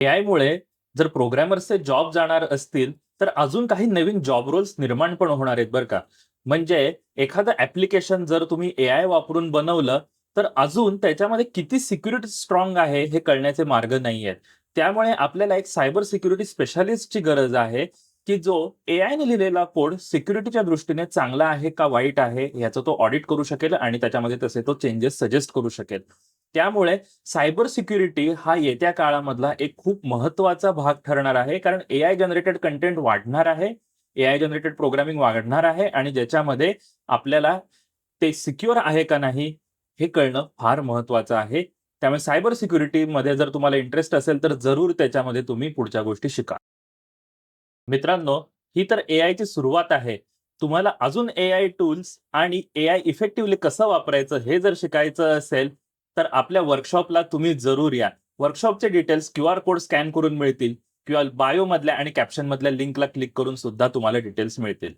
एआयमुळे जर प्रोग्रामर्सचे जॉब जाणार असतील, तर अजून काही नवीन जॉब रोल्स निर्माण पण होणार आहेत बरं का. म्हणजे एखादं ॲप्लिकेशन जर तुम्ही एआय वापरून बनवलं, तर अजून त्याच्यामध्ये किती सिक्युरिटी स्ट्राँग आहे हे कळण्याचे मार्ग नाहीयेत. त्यामुळे आपल्याला एक सायबर सिक्युरिटी स्पेशलिस्टची गरज आहे, की जो एआयने लिहिलेला कोड सिक्युरिटीच्या दृष्टीने चांगला आहे का वाईट आहे, याचं तो ऑडिट करू शकेल आणि त्याच्यामध्ये तसे तो चेंजेस सजेस्ट करू शकेल. त्यामुळे सायबर सिक्युरिटी हा येत्या काळामधला एक खूप महत्त्वाचा भाग ठरणार आहे. कारण एआय जनरेटेड कंटेंट वाढणार आहे. एआय जनरेटेड प्रोग्रामिंग वाढणार आहे आणि ज्याच्यामध्ये आपल्याला ते सिक्युअर आहे का नाही, हे कळणं फार महत्त्वाचं आहे. त्यामुळे सायबर सिक्युरिटीमध्ये जर तुम्हाला इंटरेस्ट असेल, तर जरूर त्याच्यामध्ये तुम्ही पुढच्या गोष्टी शिका. मित्रांनो, ही तर एआयची सुरुवात आहे. तुम्हाला अजून एआय टूल्स आणि एआय इफेक्टिव्हली कसं वापरायचं हे जर शिकायचं असेल, तर आपल्या वर्कशॉपला तुम्ही जरूर या. वर्कशॉपचे डिटेल्स क्यूआर कोड स्कॅन करून मिळतील किंवा बायोमधल्या आणि कॅप्शनमधल्या लिंकला क्लिक करून सुद्धा तुम्हाला डिटेल्स मिळतील.